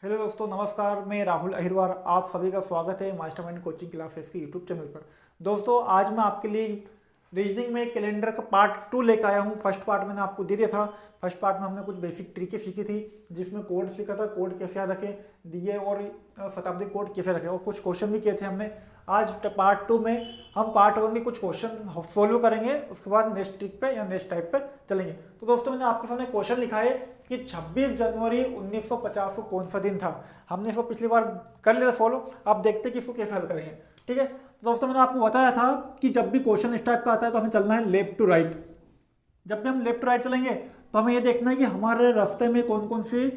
Hello दोस्तों, नमस्कार। मैं राहुल अहिरवार, आप सभी का स्वागत है मास्टरमाइंड कोचिंग क्लासेस के यूट्यूब चैनल पर। दोस्तों, आज मैं आपके लिए रीजनिंग में कैलेंडर का पार्ट 2 लेकर आया हूँ। फर्स्ट पार्ट मैंने आपको दे दिया था। फर्स्ट पार्ट में हमने कुछ बेसिक ट्रिकें सीखी थी, जिसमें कोड सीखा था, कोड कैसे याद रखें, दिए और शताब्दी कोड कैसे रखें, और कुछ क्वेश्चन भी किए थे हमने। आज पार्ट 2 में हम पार्ट 1 के कुछ क्वेश्चन सोल्व करेंगे, उसके बाद नेक्स्ट ट्रिक पे या नेक्स्ट टाइप पे चलेंगे। तो दोस्तों, मैंने आपके सामने क्वेश्चन लिखा है कि 26 जनवरी 1950 को कौन सा दिन था। हमने इसको पिछली बार कर लिया था फॉलो। आप देखते हैं कि इसको कैसे हल करेंगे। ठीक है, तो दोस्तों मैंने आपको बताया था कि जब भी क्वेश्चन इस टाइप का आता है तो हमें चलना है लेफ्ट टू राइट। जब भी हम लेफ्ट टू राइट चलेंगे तो हमें ये देखना है कि हमारे रास्ते में कौन कौन सी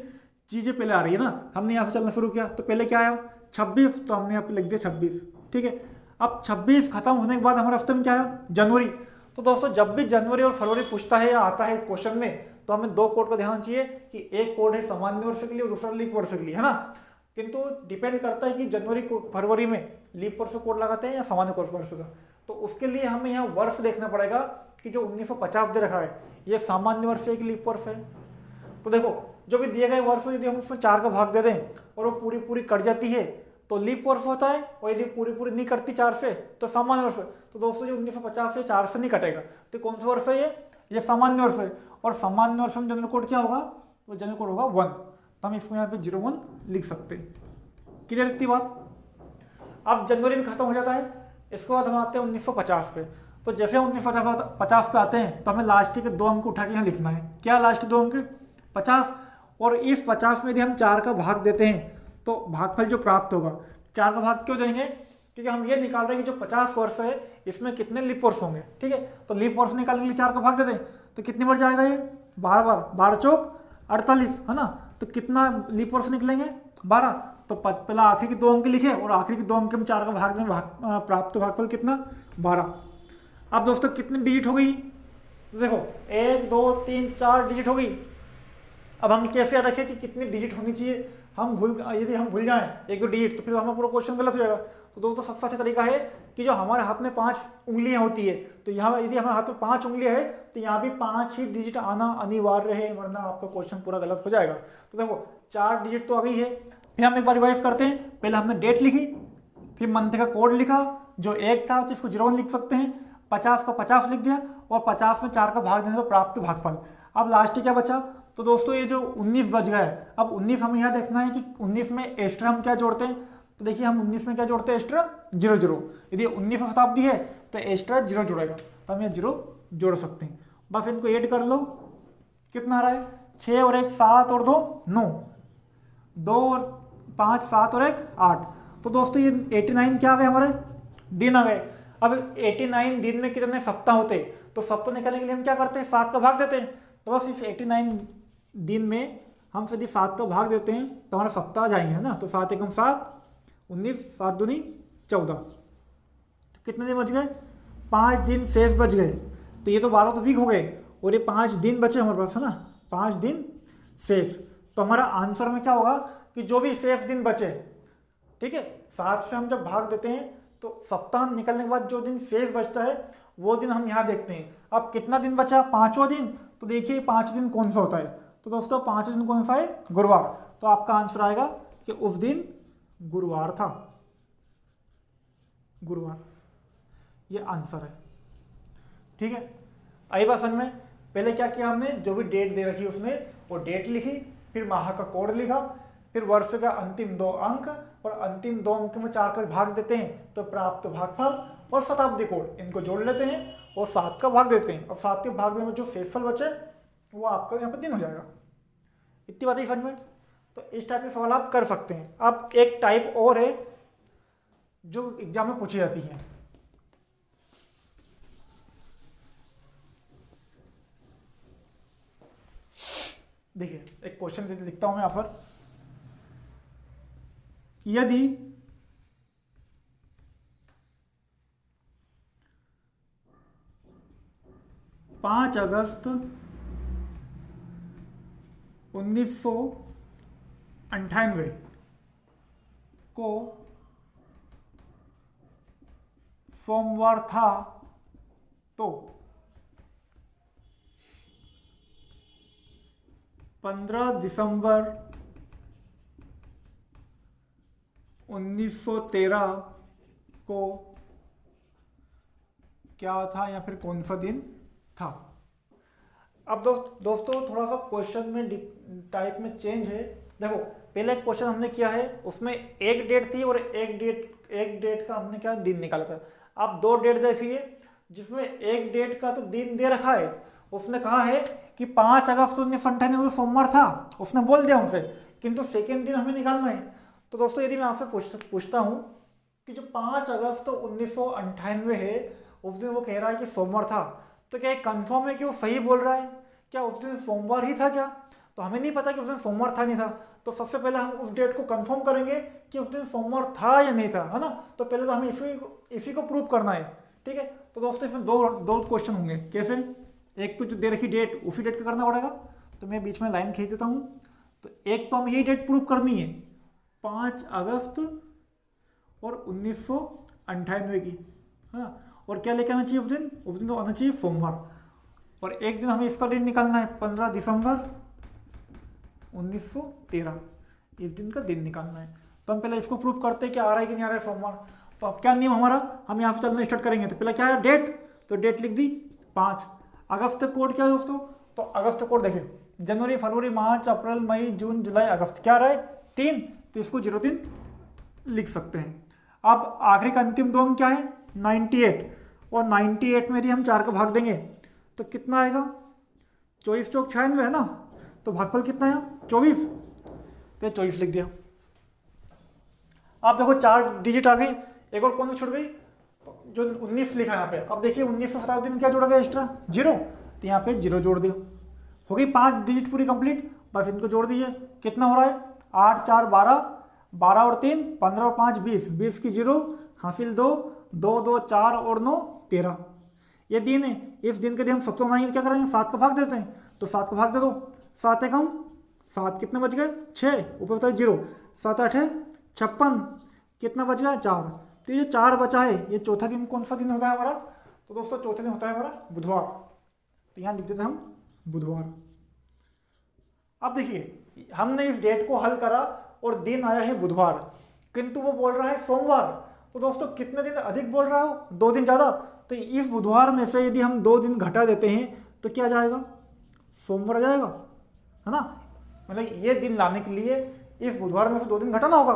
चीज़ें पहले आ रही है ना। हमने यहाँ से चलना शुरू किया तो पहले क्या आया 26, तो हमने यहाँ पे लिख दिया 26। ठीक है, अब 26 खत्म होने के बाद हमारे रास्ते में क्या आया जनवरी। तो दोस्तों, जब भी जनवरी और फरवरी पूछता है या आता है क्वेश्चन में, तो हमें दो कोड का ध्यान चाहिए कि एक कोड है सामान्य वर्ष के लिए और दूसरा लीप वर्ष के लिए, है ना। किंतु डिपेंड करता है कि जनवरी को फरवरी में लीप वर्ष कोड लगाते हैं या सामान्य वर्ष का। तो उसके लिए हमें यहाँ वर्ष देखना पड़ेगा कि जो 1950 दे रखा है ये सामान्य वर्ष है कि लीप वर्ष है। तो देखो, जो भी दिए गए वर्ष यदि हम उसमें 4 का भाग दे दें और वो पूरी पूरी कट जाती है तो लीप वर्ष होता है, और यदि पूरी पूरी नहीं कटती 4 से तो सामान्य वर्ष। तो दोस्तों, जो 1950 से 4 से नहीं कटेगा तो कौन सा वर्ष है ये सामान्य वर्ष है। और सामान्य वर्ष में जनरल कोड क्या होगा, तो जनरल कोड होगा 1। तो हम इसको यहाँ पे 01 लिख सकते हैं। क्लियर इतनी बात। अब जनवरी में खत्म हो जाता है, इसके बाद हम आते हैं 1950 पे। तो जैसे हम 1950 पे आते हैं तो हमें लास्ट के 2 अंक उठा के यहाँ लिखना है। क्या लास्ट 2 अंक 50, और इस 50 में यदि हम 4 का भाग देते हैं तो भागफल जो प्राप्त होगा, 4 का भाग क्यों देंगे, क्योंकि हम ये निकाल रहे हैं कि जो 50 वर्ष है इसमें कितने लीप वर्ष होंगे। ठीक है, तो लीप वर्ष निकालने के लिए 4 का भाग दे दें तो कितनी बार जाएगा ये 12 बार, 12 चौक 48, है ना। तो कितना लीप वर्ष निकलेंगे 12। तो पहला आखिरी के 2 अंक लिखे और आखिरी के 2 अंक में 4 का भाग दें, प्राप्त भागफल कितना 12। अब दोस्तों कितनी डिजिट हो गई, तो देखो 1 2 3 4 डिजिट हो गई। अब हम कैसे याद रखें कि कितनी डिजिट होनी चाहिए। यदि हम भूल जाएं 1 2 डिजिट तो फिर हमारा पूरा क्वेश्चन गलत हो जाएगा। तो दोस्तों, सबसे अच्छा तरीका है कि जो हमारे हाथ में 5 उंगलियां होती है, तो यहाँ यदि हमारे हाथ में 5 उंगलियां है तो यहाँ भी 5 ही डिजिट आना अनिवार्य है, वरना आपका क्वेश्चन पूरा गलत हो जाएगा। तो देखो 4 डिजिट तो आ गई है। फिर हम एक बार रिवाइज करते हैं। पहले हमने डेट लिखी, फिर मंथ का कोड लिखा, जो 1 था तो इसको 01 लिख सकते हैं। 50 को 50 लिख दिया और 50 में 4 का भाग देने पर प्राप्त भागफल। अब लास्ट क्या बचा, तो दोस्तों ये जो 19 बच गया है। अब 19 हमें यहाँ देखना है कि 19 में एक्स्ट्रा हम क्या जोड़ते हैं। तो देखिए, हम 19 में क्या जोड़ते हैं, एक्स्ट्रा 00। यदि 19वीं शताब्दी है तो एक्स्ट्रा 0 जुड़ेगा, तो हम ये 0 जोड़ सकते हैं। बस इनको ऐड कर लो, कितना आ रहा है 6 और 1 7 और 2 9, 2 और 5 7 और 1 8। तो दोस्तों ये 89 क्या आ गए, हमारे दिन आ गए। अब 89 दिन में कितने सप्ताह होते, तो सप्ताह निकालने के लिए हम क्या करते हैं 7 का भाग देते हैं। तो बस इस 89 दिन में हम यदि 7 का भाग देते हैं तो हमारा सप्ताह जाएंगे, है ना। तो 7 एकम 7, 19 7 दूनी 14। तो कितने दिन बच गए, 5 दिन शेष बच गए। तो ये तो 12 तो वीक हो गए और ये 5 दिन बचे हमारे पास, है ना, 5 दिन शेष। तो हमारा आंसर में क्या होगा कि जो भी शेष दिन बचे, ठीक है, 7 से हम जब भाग देते हैं तो सप्ताह निकलने के बाद जो दिन शेष बचता है वो दिन हम यहाँ देखते हैं। अब कितना दिन बचा, 5वां दिन। तो देखिए 5 दिन कौन सा होता है, तो दोस्तों 5 दिन कौन सा है, गुरुवार। तो आपका आंसर आएगा कि उस दिन गुरुवार था, गुरुवार, ये आंसर है। ठीक है, आई बात समझ में। पहले क्या किया हमने, जो भी डेट दे रखी उसमें वो डेट लिखी, फिर माह का कोड लिखा, फिर वर्ष का अंतिम 2 अंक, और अंतिम 2 अंक में 4 का भाग देते हैं तो प्राप्त भागफल और शताब्दी कोड इनको जोड़ लेते हैं और 7 का भाग देते हैं। और 7 के भाग देने में जो शेषफल बचे वो आपका यहाँ पर दिन हो जाएगा। इतनी बात ही समझ में। तो इस टाइप के सवाल आप कर सकते हैं। अब एक टाइप और है जो एग्जाम में पूछी जाती है। देखिए, एक क्वेश्चन लिखता हूं मैं यहां पर। यदि 5 अगस्त 1998 को सोमवार था तो 15 दिसंबर 1913 को क्या था या फिर कौन सा दिन था। अब दोस्तों थोड़ा सा क्वेश्चन में टाइप में चेंज है। देखो पहले एक क्वेश्चन हमने किया है, उसमें एक डेट थी और एक डेट का हमने क्या दिन निकाला था। आप दो डेट देखिए, जिसमें एक डेट का तो दिन दे रखा है, उसने कहा है कि 5 अगस्त 1998 को सोमवार था, उसने बोल दिया हमसे, किंतु सेकेंड दिन हमें निकालना है। तो दोस्तों यदि मैं आपसे पूछता हूँ कि जो 5 अगस्त 1998 है, उस दिन वो कह रहा है कि सोमवार था, तो क्या एक कंफर्म है कि वो सही बोल रहा है? क्या उस दिन सोमवार ही था क्या? तो हमें नहीं पता कि उस दिन सोमवार था नहीं था। तो सबसे पहले हम उस डेट को कंफर्म करेंगे कि उस दिन सोमवार था या नहीं था, है ना। तो पहले तो हमें इसी को प्रूव करना है, ठीक है। तो दोस्तों इसमें दो क्वेश्चन होंगे। कैसे? एक तो जो दे रखी डेट, उसी डेट का करना पड़ेगा। तो मैं बीच में लाइन खींच देता हूँ। तो एक तो हमें यही डेट प्रूव करनी है, 5 अगस्त और 1998 की, हाँ। और क्या लेके आना चाहिए उस दिन तो आना चाहिए सोमवार। और एक दिन हमें इसका दिन निकालना है, 15 दिसंबर 1913, इस दिन का दिन निकालना है। तो हम पहले इसको प्रूव करते हैं कि आ रहा है कि नहीं आ रहा है सोमवार। तो अब क्या नियम हमारा, हम यहाँ से चलना स्टार्ट करेंगे। तो पहले क्या है, डेट, तो डेट लिख दी 5। अगस्त कोड क्या है दोस्तों? तो अगस्त कोड देखिए, जनवरी, फरवरी, मार्च, अप्रैल, मई, जून, जुलाई, अगस्त, क्या रहा है 3, तो इसको 03 लिख सकते हैं। अब आखिरी का अंतिम दो अंक क्या है, 98, और 98 में यदि हम 4 का भाग देंगे तो कितना आएगा, 24 चौक 96 है ना। तो भागफल कितना है, 24, तो 24 लिख दिया। आप देखो 4 डिजिट आ गई, एक और कौन सी छूट गई, जो 19 लिखा है यहाँ पे। अब देखिए 19वीं शताब्दी में क्या जोड़ा गया एक्स्ट्रा, 0, तो यहाँ पे 0 जोड़ दिया, हो गई 5 डिजिट पूरी कंप्लीट। बस इनको जोड़ दीजिए, कितना हो रहा है, 8 4 12, 12 और 3 15 और 5 20, 20 की 0 हासिल 2, 2 2 4 और 9 13। ये दिन है, इस दिन के दिन हम सबको बनाएंगे, क्या करेंगे, 7 का भाग देते हैं। तो 7 का भाग दे दो, 7 एक हम 7, कितने बच गए 6, ऊपर बताइए 0, 7 8 है 56, कितना बच गया 4। तो ये 4 बचा है, ये चौथा दिन कौन सा दिन होता है हमारा, तो दोस्तों चौथा दिन होता है हमारा बुधवार। तो यहाँ लिख देते हैं हम बुधवार। अब देखिए हमने इस डेट को हल करा और दिन आया है बुधवार, किंतु वो बोल रहा है सोमवार। तो दोस्तों कितने दिन अधिक बोल रहा हो, 2 दिन ज़्यादा। तो इस बुधवार में से यदि हम 2 दिन घटा देते हैं तो क्या जाएगा, सोमवार आ जाएगा, है ना। मतलब ये दिन लाने के लिए इस बुधवार में से 2 दिन घटाना होगा,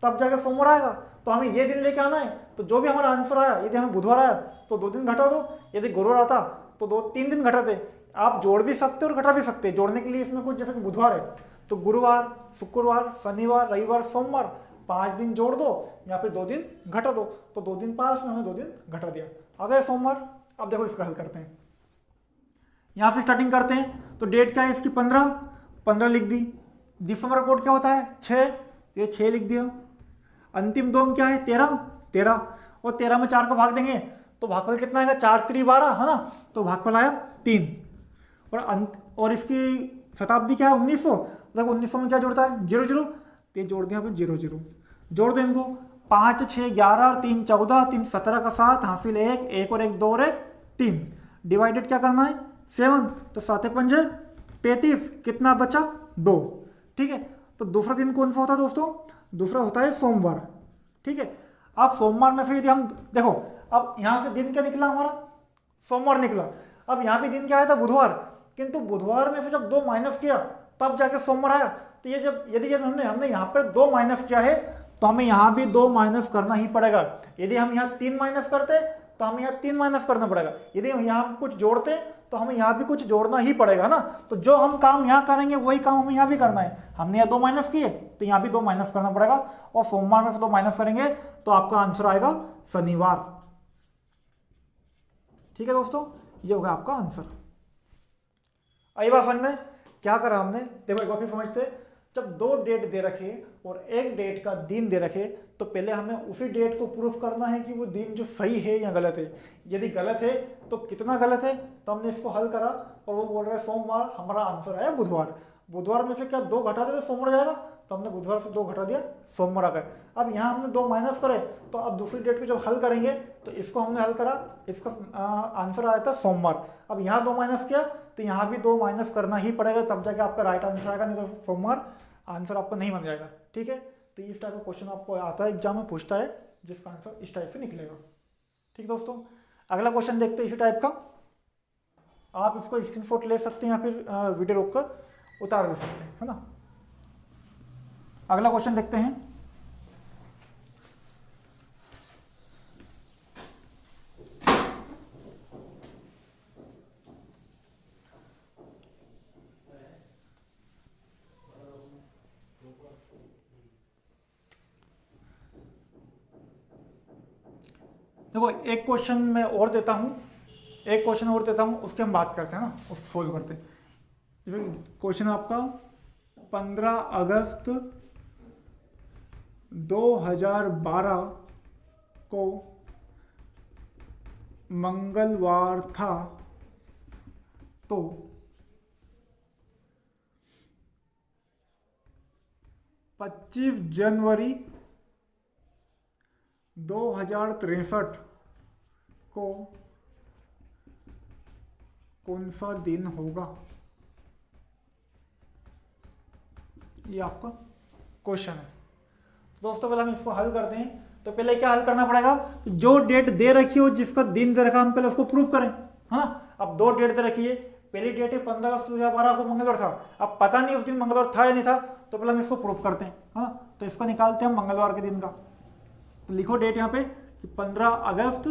तब जाकर सोमवार आएगा। तो हमें ये दिन लेके आना है। तो जो भी हमारा आंसर आया, यदि हमें बुधवार आया तो 2 दिन घटा दो, यदि गुरुवार आता तो 3 दिन घटा दे। आप जोड़ भी सकते हो और घटा भी सकते हैं। जोड़ने के लिए इसमें कुछ, जैसे कि बुधवार है तो गुरुवार, शुक्रवार, शनिवार, रविवार, सोमवार, 5 दिन जोड़ दो, यहाँ पे 2 दिन घटा दो। तो 2 दिन पास में हमें 2 दिन घटा दिया, आ गए सोमवार। अब देखो इसका हल करते हैं, यहाँ से स्टार्टिंग करते हैं। तो डेट क्या है इसकी, 15 लिख दी। दिसंबर कोड क्या होता है 6, तो ये 6 लिख दिया। अंतिम दो अंक क्या है 13, और 13 में 4 को भाग देंगे तो भागफल कितना आएगा, 4 3 12, है ना। तो भागफल आया 3। और इसकी शताब्दी क्या है 1900। देखो 1900 में क्या जोड़ता है 0 0, तो ये जोड़ दिया 0 0, जोड़ दें इनको, 5 6 11 और 3 14, 3 17 का 7 हासिल 1, 1 और 1 2 और 1 3। डिवाइडेड क्या करना है 7, तो 7 5 35, कितना बचा 2, ठीक है। तो दूसरा दिन कौन सा होता है दोस्तों, दूसरा होता है सोमवार, ठीक है। अब सोमवार में से यदि हम देखो, अब यहाँ से दिन क्या निकला हमारा, सोमवार निकला। अब यहाँ भी दिन क्या आया था बुधवार, किंतु बुधवार में से जब 2 माइनस किया तब जाके सोमवार आया। तो ये यदि हमने यहाँ पर 2 माइनस किया है तो हमें यहाँ भी 2 माइनस करना ही पड़ेगा। यदि हम यहाँ 3 माइनस करते तो हमें यहाँ 3 माइनस करना पड़ेगा। यदि हम यहाँ कुछ जोड़ते तो हमें यहाँ भी कुछ जोड़ना ही पड़ेगा ना। तो जो हम काम यहाँ करेंगे वही काम हमें यहाँ भी करना है। हमने यहाँ 2 माइनस किए तो यहाँ भी 2 माइनस करना पड़ेगा, और सोमवार में से 2 माइनस करेंगे तो आपका आंसर आएगा शनिवार। ठीक है दोस्तों, ये होगा आपका आंसर। आई बात समझ में, क्या करा हमने, देखो एक बार फिर समझते। जब 2 डेट दे रखे और एक डेट का दिन दे रखे तो पहले हमें उसी डेट को प्रूफ करना है कि वो दिन जो सही है या गलत है। यदि गलत है तो कितना गलत है, तो हमने इसको हल करा और वो बोल रहा है सोमवार, हमारा आंसर आया बुधवार। बुधवार में से क्या 2 घटा दे तो सोमवार जाएगा, तो हमने बुधवार से 2 घटा दिया, सोमवार आ गए। अब यहाँ हमने 2 माइनस करे, तो अब दूसरी डेट को जब हल करेंगे तो इसको हमने हल करा, इसका आंसर आया था सोमवार। अब यहाँ 2 माइनस किया तो यहाँ भी 2 माइनस करना ही पड़ेगा, तब जाके आपका राइट आंसर आएगा, नहीं तो सोमवार आंसर आपका नहीं बन जाएगा। ठीक है, तो इस टाइप का क्वेश्चन आपको आता है, एग्जाम में पूछता है, जिसका आंसर इस टाइप से निकलेगा। ठीक दोस्तों, अगला क्वेश्चन देखते हैं इसी टाइप का। आप इसको स्क्रीनशॉट ले सकते हैं या फिर वीडियो रोककर उतार भी सकते हैं, है ना। अगला क्वेश्चन देखते हैं। देखो एक क्वेश्चन मैं और देता हूँ, एक क्वेश्चन और देता हूँ, उसके हम बात करते हैं ना, उसको सोल्व करते हैं। क्वेश्चन आपका 15 अगस्त 2012 को मंगलवार था, तो 25 जनवरी 2063 को कौन सा दिन होगा? ये आपका क्वेश्चन है। तो दोस्तों पहले हम इसको हल करते हैं। तो पहले क्या हल करना पड़ेगा कि जो डेट दे रखी हो, जिसका दिन दे रखा, हम पहले उसको प्रूव करें, है ना। अब 2 डेट दे रखी है, पहली डेट है 15 अगस्त 2012 को मंगलवार था, अब पता नहीं उस दिन मंगलवार था या नहीं था, तो पहले हम इसको प्रूव करते हैं, है ना। तो इसको निकालते हैं हम मंगलवार के दिन का। तो लिखो डेट यहाँ पे कि 15 अगस्त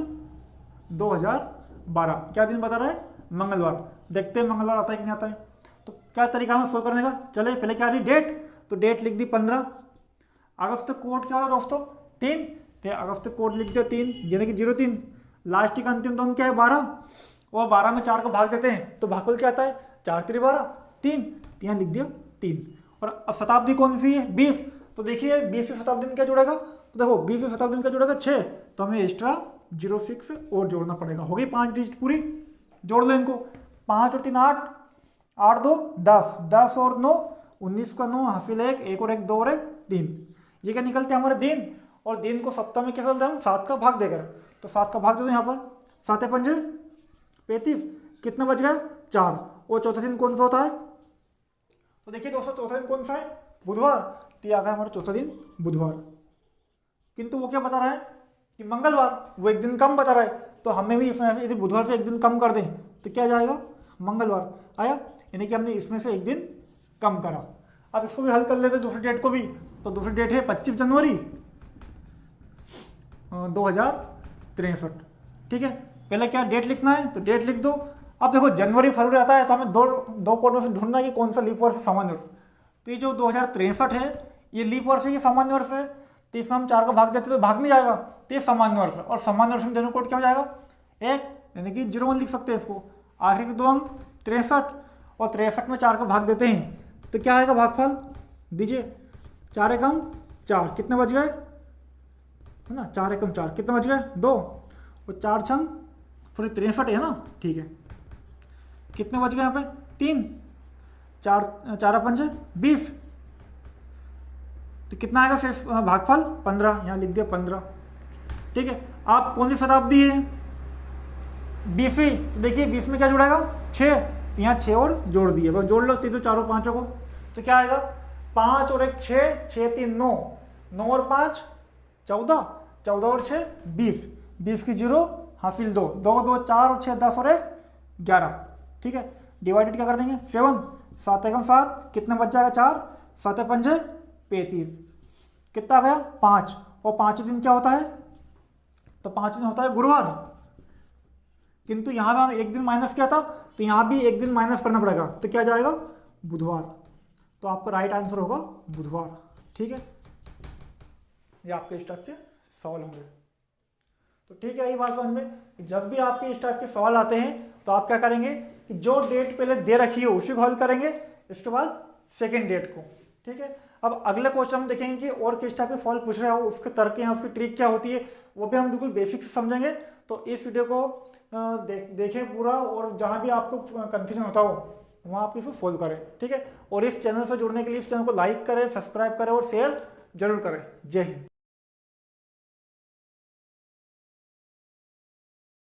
2012, क्या दिन बता रहा है? मंगलवार। देखते हैं मंगलवार आता है कि नहीं आता है। तो क्या तरीका हमें सोल्व करने का? चले पहले क्या रही डेट, तो डेट लिख दी 15। अगस्त कोड क्या होगा दोस्तों? 3, तो अगस्त कोड लिख दिया 3, यानी कि 03। लास्ट का अंतिम अंक क्या है? 12, और 12 में 4 को भाग देते हैं तो भागफल क्या आता है? 4 3 12, 3, तो यहाँ लिख दिया 3। और शताब्दी कौन सी है? 20। तो देखिए 20वीं शताब्दी में क्या जुड़ेगा? तो देखो 20वीं शताब्दी में क्या जुड़ेगा? 6, तो हमें एक्स्ट्रा 06 और जोड़ना पड़ेगा। हो गई 5 डिजिट पूरी, जोड़ लो इनको। 5 और 3 8, 8 2 10, 10 और 9 19 का 9, हासिल 1, 1 और 1 2 और 1 3। ये क्या निकलते हैं हमारे दिन, और दिन को सप्ताह में क्या चलता है? 7 का भाग देकर। तो 7 का भाग दे दो यहाँ पर, 7 5 35, कितना बच गया? 4। और चौथा दिन कौन सा होता है? तो देखिए दोस्तों चौथा दिन कौन सा है? बुधवार। तो ये आ गया हमारा चौथा दिन बुधवार। किंतु वो क्या बता रहा है कि मंगलवार, वो एक दिन कम बता रहा है। तो हमें भी इसमें यदि बुधवार से एक दिन कम कर दें तो क्या जाएगा? मंगलवार आया, यानी कि हमने इसमें से एक दिन कम करा। अब इसको भी हल कर लेते दूसरी डेट को भी। तो दूसरी डेट है 25 जनवरी 2063। ठीक है, पहले क्या डेट लिखना है? तो डेट लिख दो। अब देखो जनवरी फरवरी आता है तो हमें दो कोड में से ढूंढना है कि कौन सा लीप वर्ष है, सामान्य वर्ष। तो ये जो 2063 है ये लीप वर्ष है, ये सामान्य वर्ष है। तो इसमें हम 4 को भाग देते तो भाग नहीं जाएगा, तो ये सामान्य वर्ष है। और सामान्य वर्ष में दोनों कोड क्या हो जाएगा? 1, यानी कि 01 लिख सकते हैं इसको। आखिर के 2 अंक 63, और 63 में 4 को भाग देते हैं तो क्या आएगा भागफल? दीजिए 4 एकम 4, कितने बच गए? है ना, 4 एकम 4, कितने बच गए? 2, और 4 छंग पूरी 63 है ना। ठीक है, कितने बच गए यहाँ पे? 3, 4 5 20, तो कितना आएगा फिर भागफल? 15, यहाँ लिख दिया 15। ठीक है, आप कौन सी शताब्दी है? 20वीं। तो देखिए 20 में क्या जुड़ेगा? 6, तो यहाँ 6 और जोड़ दिए, बस जोड़ लो तीनों चारों पाँचों को। तो क्या आएगा? 5 और 1 6, 6 3 9, 9 और 5 14, 14 और 6 20, 20 की 0 हासिल 2, 2 2 4 और 6 10 और 1 11। ठीक है, डिवाइडेड क्या कर देंगे? 7, 7 एकम 7, कितना बच जाएगा? 4, 7 5 35, कितना आ गया? 5। और 5 दिन क्या होता है? तो 5 दिन होता है गुरुवार। किंतु यहाँ पे हम एक दिन माइनस किया था, तो यहाँ भी एक दिन माइनस करना पड़ेगा, तो क्या जाएगा? बुधवार। तो आपका राइट आंसर होगा बुधवार। ठीक है, ये आपके इस टाइप के सवाल होंगे। तो ठीक है, ये बात समझ में। जब भी आपके इस टाइप के सवाल आते हैं तो आप क्या करेंगे कि जो डेट पहले दे रखी है उसी को हल करेंगे, इसके बाद सेकेंड डेट को। ठीक है, अब अगले क्वेश्चन हम देखेंगे कि और किस टाइप के सवाल पूछ रहे हो, उसके तर्क हैं, उसकी ट्रिक क्या होती है, वो भी हम बिल्कुल बेसिक से समझेंगे। तो इस वीडियो को देखें पूरा, और जहाँ भी आपको कंफ्यूजन होता हो वहाँ आप इसको सोल्व करें। ठीक है, और इस चैनल से जुड़ने के लिए इस चैनल को लाइक करें, सब्सक्राइब करें और शेयर जरूर करें। जय हिंद।